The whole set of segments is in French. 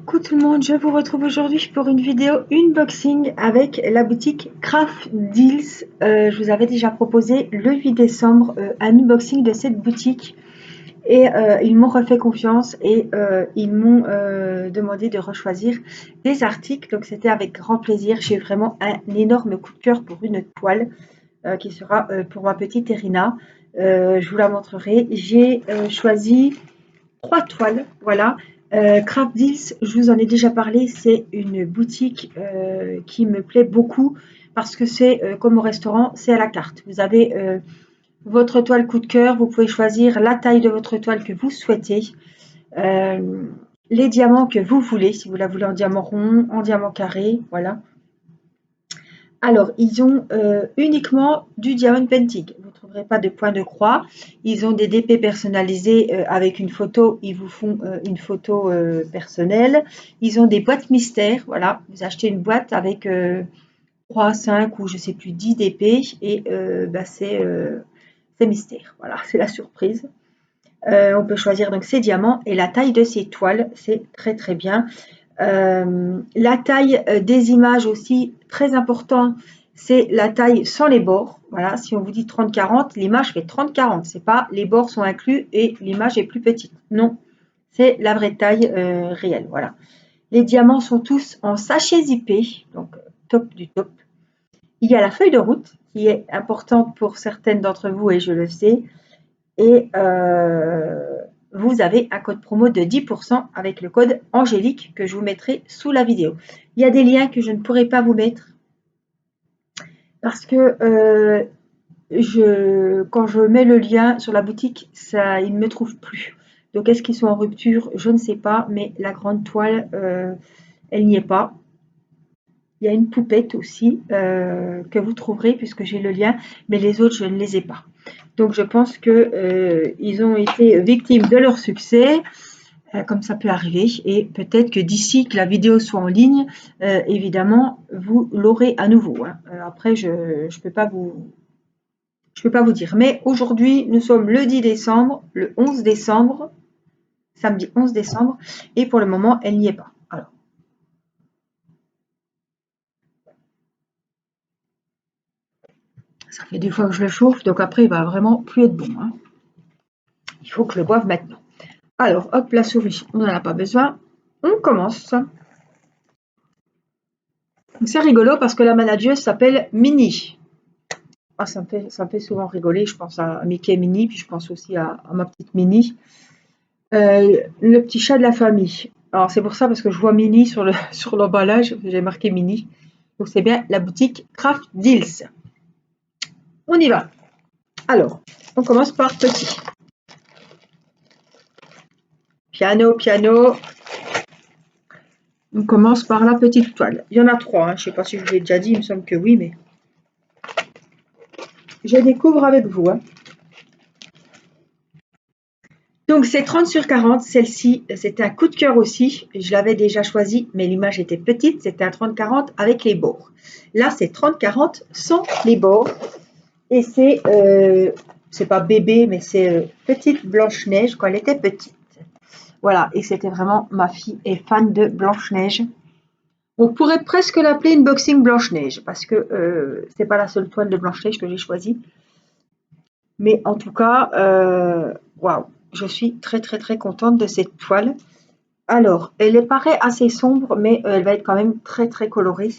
Coucou tout le monde, je vous retrouve aujourd'hui pour une vidéo unboxing avec la boutique Craft Deals. Je vous avais déjà proposé le 8 décembre un unboxing de cette boutique et ils m'ont refait confiance et ils m'ont demandé de rechoisir des articles. Donc c'était avec grand plaisir. J'ai eu vraiment un énorme coup de cœur pour une toile qui sera pour ma petite Erina. Je vous la montrerai. J'ai choisi 3 toiles, voilà. Craft Deals, je vous en ai déjà parlé, c'est une boutique qui me plaît beaucoup parce que c'est comme au restaurant, c'est à la carte. Vous avez votre toile coup de cœur, vous pouvez choisir la taille de votre toile que vous souhaitez, euh, les diamants que vous voulez, si vous la voulez en diamant rond, en diamant carré, voilà. Alors, ils ont uniquement du diamond painting. Vous ne trouverez pas de point de croix. Ils ont des DP personnalisés avec une photo. Ils vous font une photo personnelle. Ils ont des boîtes mystères. Voilà, vous achetez une boîte avec 3, 5 ou je ne sais plus 10 DP et c'est mystère. Voilà, c'est la surprise. On peut choisir donc ses diamants et la taille de ses toiles. C'est très très bien. La taille des images aussi, très important, c'est la taille sans les bords. Voilà, si on vous dit 30-40, l'image fait 30-40. C'est pas les bords sont inclus et l'image est plus petite. Non, c'est la vraie taille réelle. Voilà. Les diamants sont tous en sachet zippé, donc top du top. Il y a la feuille de route qui est importante pour certaines d'entre vous et je le sais. Et vous avez un code promo de 10% avec le code Angélique que je vous mettrai sous la vidéo. Il y a des liens que je ne pourrai pas vous mettre parce que quand je mets le lien sur la boutique, il ne me trouve plus. Donc est-ce qu'ils sont en rupture? Je ne sais pas, mais la grande toile, elle n'y est pas. Il y a une poupette aussi que vous trouverez puisque j'ai le lien, mais les autres, je ne les ai pas. Donc je pense qu'ils ont été victimes de leur succès, comme ça peut arriver, et peut-être que d'ici que la vidéo soit en ligne, évidemment, vous l'aurez à nouveau. Hein. Après, je ne peux pas vous dire. Mais aujourd'hui, nous sommes le 10 décembre, le 11 décembre, samedi 11 décembre, et pour le moment, elle n'y est pas. Alors, ça fait 2 fois que je le chauffe, donc après, il va vraiment plus être bon. Hein. Il faut que je le boive maintenant. Alors, hop, la souris, on n'en a pas besoin. On commence. C'est rigolo parce que la manageuse s'appelle Minnie. Ah, ça me fait souvent rigoler. Je pense à Mickey et Minnie, puis je pense aussi à ma petite Minnie. Le petit chat de la famille. Alors, c'est pour ça, parce que je vois Minnie sur l'emballage. J'ai marqué Minnie. Donc, c'est bien la boutique Craft Deals. On y va. Alors, on commence par petit. Piano, piano. On commence par la petite toile. Il y en a 3. Hein. Je ne sais pas si je vous l'ai déjà dit. Il me semble que oui, mais je découvre avec vous. Hein. Donc c'est 30 sur 40, celle-ci, c'était un coup de cœur aussi, je l'avais déjà choisi, mais l'image était petite, c'était un 30-40 avec les bords. Là c'est 30-40 sans les bords, et c'est pas bébé, mais c'est petite Blanche-Neige quand elle était petite. Voilà, et c'était vraiment, ma fille est fan de Blanche-Neige. On pourrait presque l'appeler unboxing Blanche-Neige, parce que c'est pas la seule toile de Blanche-Neige que j'ai choisie. Mais en tout cas, waouh, je suis très très très contente de cette toile. Alors, elle paraît assez sombre, mais elle va être quand même très très colorée.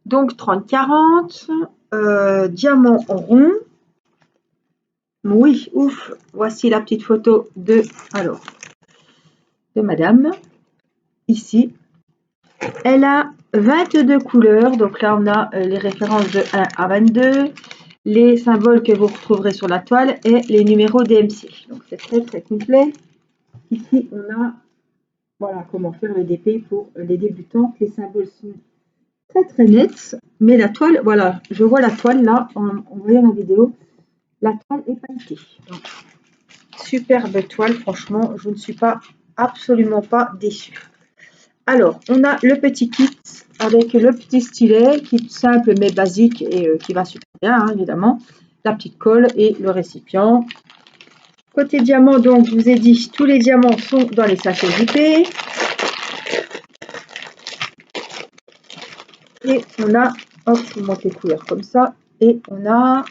Donc 30-40, diamant rond. Oui, ouf, voici la petite photo de madame. Ici, elle a 22 couleurs. Donc là, on a les références de 1 à 22. Les symboles que vous retrouverez sur la toile et les numéros DMC. Donc c'est très très complet. Ici on a voilà comment faire le DP pour les débutants. Les symboles sont très très nets, mais la toile, voilà, je vois la toile là en voyant la vidéo, la toile est pailletée. Donc, superbe toile, franchement, je ne suis absolument pas déçue. Alors on a le petit kit avec le petit stylet, kit simple mais basique et qui va super bien hein, évidemment. La petite colle et le récipient. Côté diamant, donc je vous ai dit, tous les diamants sont dans les sachets zippés. Et on a, hop, je vous montre les couleurs comme ça. Et on a, vous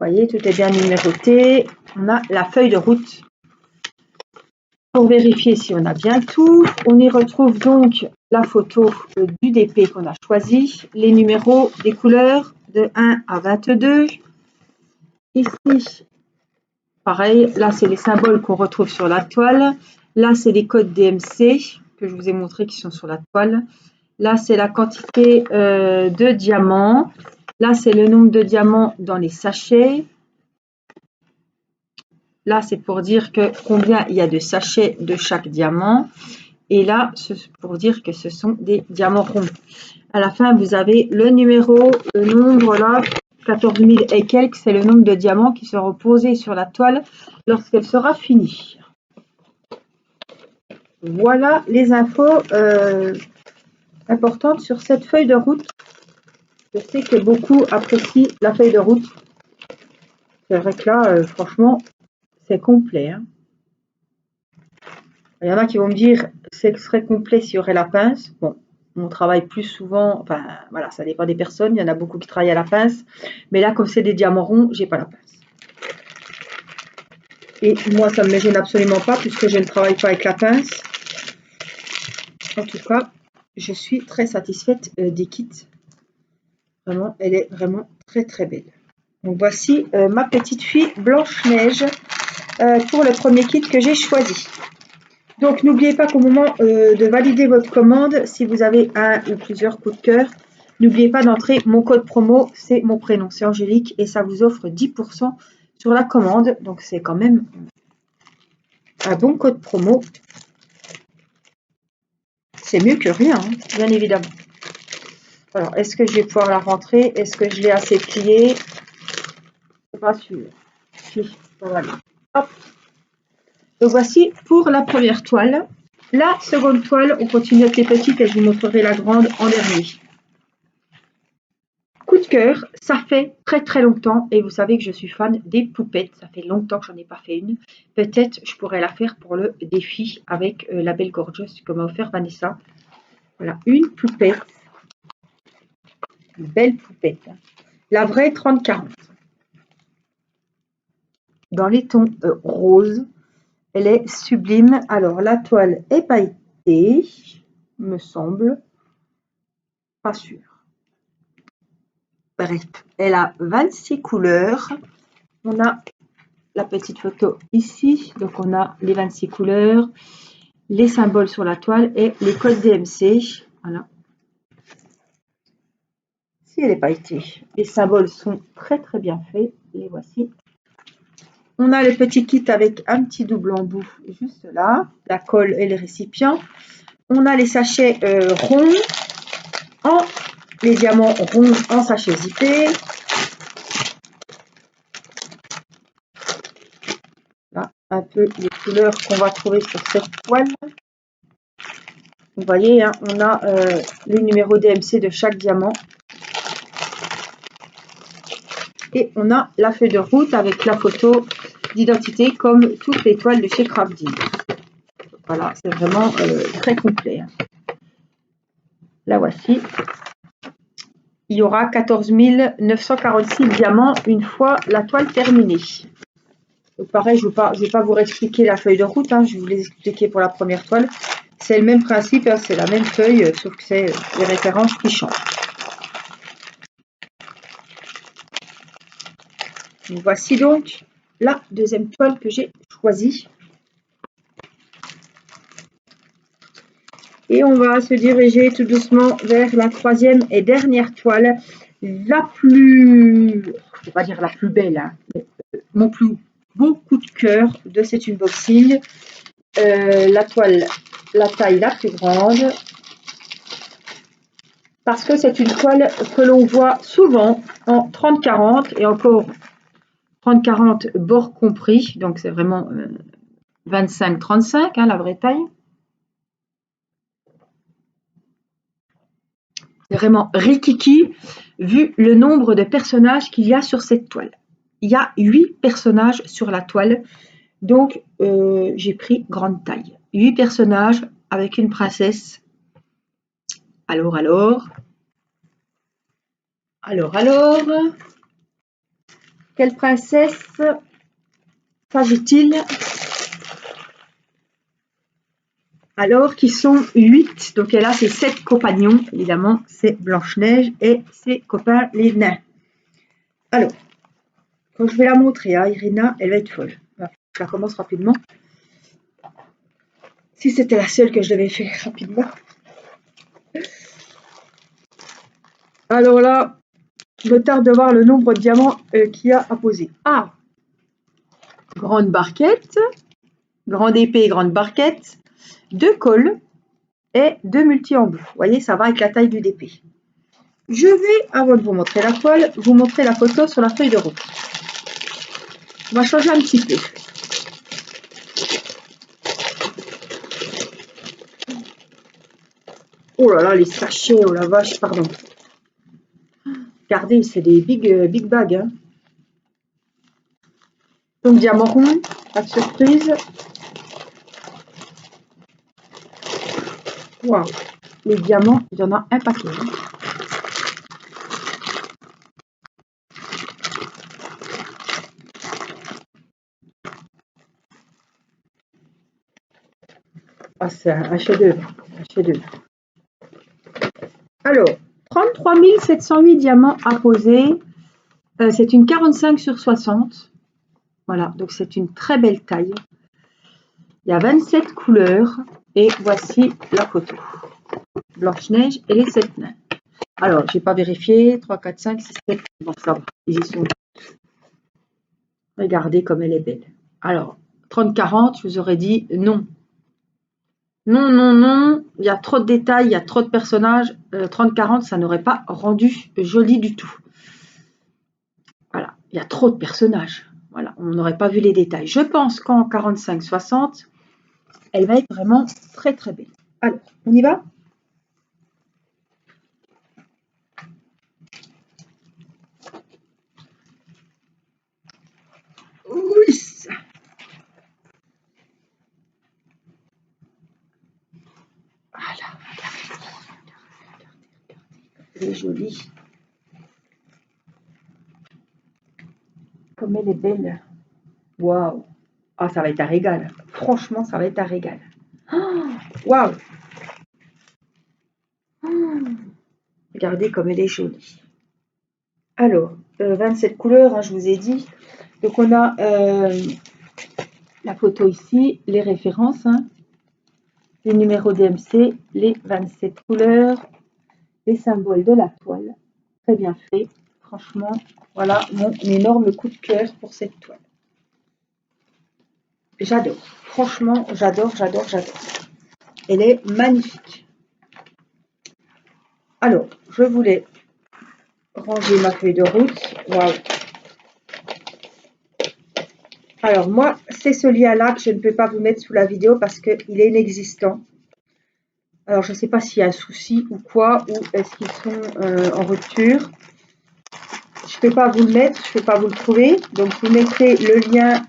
voyez, tout est bien numéroté. On a la feuille de route pour vérifier si on a bien tout. On y retrouve donc la photo du DP qu'on a choisi, les numéros des couleurs de 1 à 22. Ici, pareil, là c'est les symboles qu'on retrouve sur la toile. Là c'est les codes DMC que je vous ai montré qui sont sur la toile. Là c'est la quantité de diamants. Là c'est le nombre de diamants dans les sachets. Là c'est pour dire que combien il y a de sachets de chaque diamant. Et là c'est pour dire que ce sont des diamants ronds. À la fin vous avez le numéro, le nombre là. 14 000 et quelques, c'est le nombre de diamants qui seront posés sur la toile lorsqu'elle sera finie. Voilà les infos importantes sur cette feuille de route. Je sais que beaucoup apprécient la feuille de route. C'est vrai que là, franchement, c'est complet. Hein. Il y en a qui vont me dire que ce serait complet s'il y aurait la pince. Bon, on travaille plus souvent, enfin voilà, ça dépend des personnes. Il y en a beaucoup qui travaillent à la pince. Mais là, comme c'est des diamants ronds, j'ai pas la pince. Et moi, ça ne me gêne absolument pas puisque je ne travaille pas avec la pince. En tout cas, je suis très satisfaite des kits. Vraiment, elle est vraiment très très belle. Donc voici ma petite fille Blanche-Neige pour le premier kit que j'ai choisi. Donc n'oubliez pas qu'au moment de valider votre commande, si vous avez un ou plusieurs coups de cœur, n'oubliez pas d'entrer mon code promo, c'est mon prénom, c'est Angélique, et ça vous offre 10% sur la commande. Donc c'est quand même un bon code promo. C'est mieux que rien, hein, bien évidemment. Alors, est-ce que je vais pouvoir la rentrer? Est-ce que je l'ai assez pliée? C'est pas sûr. Si, voilà. Hop. Donc voici pour la première toile. La seconde toile, on continue avec les petites et je vous montrerai la grande en dernier. Coup de cœur, ça fait très très longtemps et vous savez que je suis fan des poupettes. Ça fait longtemps que j'en ai pas fait une. Peut-être je pourrais la faire pour le défi avec la belle gorgeous que m'a offert Vanessa. Voilà, une poupette. Une belle poupette. La vraie 30-40. Dans les tons roses. Elle est sublime. Alors, la toile est pailletée, me semble. Pas sûr. Bref, elle a 26 couleurs. On a la petite photo ici. Donc, on a les 26 couleurs, les symboles sur la toile et les codes DMC. Voilà. Si elle est pailletée, les symboles sont très très bien faits. Les voici. On a le petit kit avec un petit double embout juste là, la colle et les récipients. On a les sachets ronds, les diamants ronds en sachet zippé. Là, un peu les couleurs qu'on va trouver sur cette toile. Vous voyez, hein, on a les numéros DMC de chaque diamant. Et on a la feuille de route avec la photo d'identité comme toutes les toiles de chez Craft Deal. Voilà, c'est vraiment très complet. Hein. La voici. Il y aura 14 946 diamants une fois la toile terminée. Donc pareil, je ne vais pas vous expliquer la feuille de route, hein, je vais vous l'expliquer pour la première toile. C'est le même principe, hein, c'est la même feuille, sauf que c'est les références qui changent. Voici donc la deuxième toile que j'ai choisie. Et on va se diriger tout doucement vers la troisième et dernière toile, la plus, je ne vais pas dire la plus belle, hein, mais mon plus beau coup de cœur de cet unboxing. La toile, la taille la plus grande, parce que c'est une toile que l'on voit souvent en 30-40 et encore 30-40 bord compris, donc c'est vraiment 25-35, hein, la vraie taille. C'est vraiment rikiki vu le nombre de personnages qu'il y a sur cette toile. Il y a 8 personnages sur la toile, donc j'ai pris grande taille. 8 personnages avec une princesse. Alors, quelle princesse s'agit-il? Alors, qui sont 8. Donc, elle a ses 7 compagnons. Évidemment, c'est Blanche-Neige et ses copains les nains. Alors, quand je vais la montrer à Irina, elle va être folle. Je la commence rapidement. Si c'était la seule que je devais faire rapidement. Alors là, je me tarde de voir le nombre de diamants qu'il y a à poser. Ah! Grande barquette, grande épée et grande barquette, 2 cols et 2 multi-embouts. Vous voyez, ça va avec la taille du épée. Je vais, avant de vous montrer la toile, vous montrer la photo sur la feuille de route. On va changer un petit peu. Oh là là, les sachets, oh la vache, pardon. Regardez, c'est des big bags. Hein. Donc, diamant rond, pas de surprise. Wow, les diamants, il y en a un paquet. Hein. Ah, c'est un chef-d'œuvre. Alors, 33 708 diamants à poser. C'est une 45 sur 60. Voilà, donc c'est une très belle taille. Il y a 27 couleurs. Et voici la photo. Blanche-Neige et les 7 nains. Alors, je n'ai pas vérifié. 3, 4, 5, 6, 7. Bon, ça va. Ils y sont. Regardez comme elle est belle. Alors, 30-40, je vous aurais dit non. Non. Il y a trop de détails, il y a trop de personnages. 30-40, ça n'aurait pas rendu joli du tout. Voilà, il y a trop de personnages. Voilà, on n'aurait pas vu les détails. Je pense qu'en 45-60, elle va être vraiment très très belle. Alors, on y va? Oui. Voilà, regardez. Elle est jolie. Comme elle est belle. Waouh. Ah, ça va être un régal. Franchement, ça va être un régal. Waouh. Regardez comme elle est jolie. Alors, 27 couleurs, hein, je vous ai dit. Donc, on a la photo ici, les références, hein, les numéros DMC, les 27 couleurs, les symboles de la toile. Très bien fait. Franchement, voilà mon énorme coup de cœur pour cette toile. J'adore. Franchement, j'adore. Elle est magnifique. Alors, je voulais ranger ma feuille de route. Waouh. Alors moi, c'est ce lien-là que je ne peux pas vous mettre sous la vidéo parce qu'il est inexistant. Alors je ne sais pas s'il y a un souci ou quoi, ou est-ce qu'ils sont en rupture. Je ne peux pas vous le mettre, je ne peux pas vous le trouver. Donc vous mettrez le lien,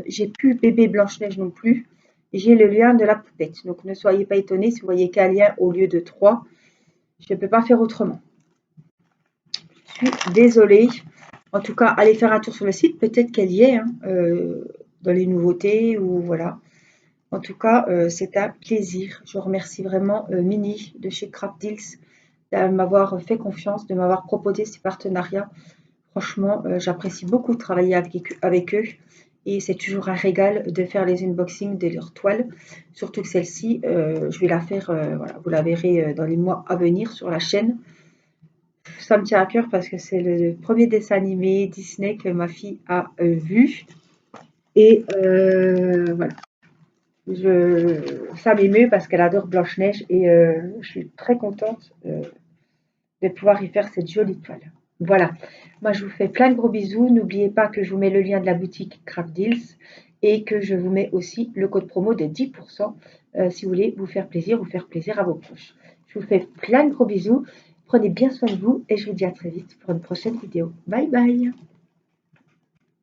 j'ai plus bébé Blanche-Neige non plus. J'ai le lien de la poupette. Donc ne soyez pas étonnés si vous voyez qu'un lien au lieu de 3. Je ne peux pas faire autrement. Je suis désolée. En tout cas, allez faire un tour sur le site, peut-être qu'elle y est, hein, dans les nouveautés ou voilà. En tout cas, c'est un plaisir. Je remercie vraiment Mini de chez Craft Deals de m'avoir fait confiance, de m'avoir proposé ces partenariats. Franchement, j'apprécie beaucoup de travailler avec eux et c'est toujours un régal de faire les unboxings de leurs toiles. Surtout que celle-ci, je vais la faire, voilà, vous la verrez dans les mois à venir sur la chaîne. Ça me tient à cœur parce que c'est le premier dessin animé Disney que ma fille a vu. Et voilà. Ça m'émeut parce qu'elle adore Blanche-Neige et je suis très contente de pouvoir y faire cette jolie toile. Voilà, moi je vous fais plein de gros bisous. N'oubliez pas que je vous mets le lien de la boutique Craft Deals et que je vous mets aussi le code promo de 10% si vous voulez vous faire plaisir ou faire plaisir à vos proches. Je vous fais plein de gros bisous. Prenez bien soin de vous et je vous dis à très vite pour une prochaine vidéo. Bye bye.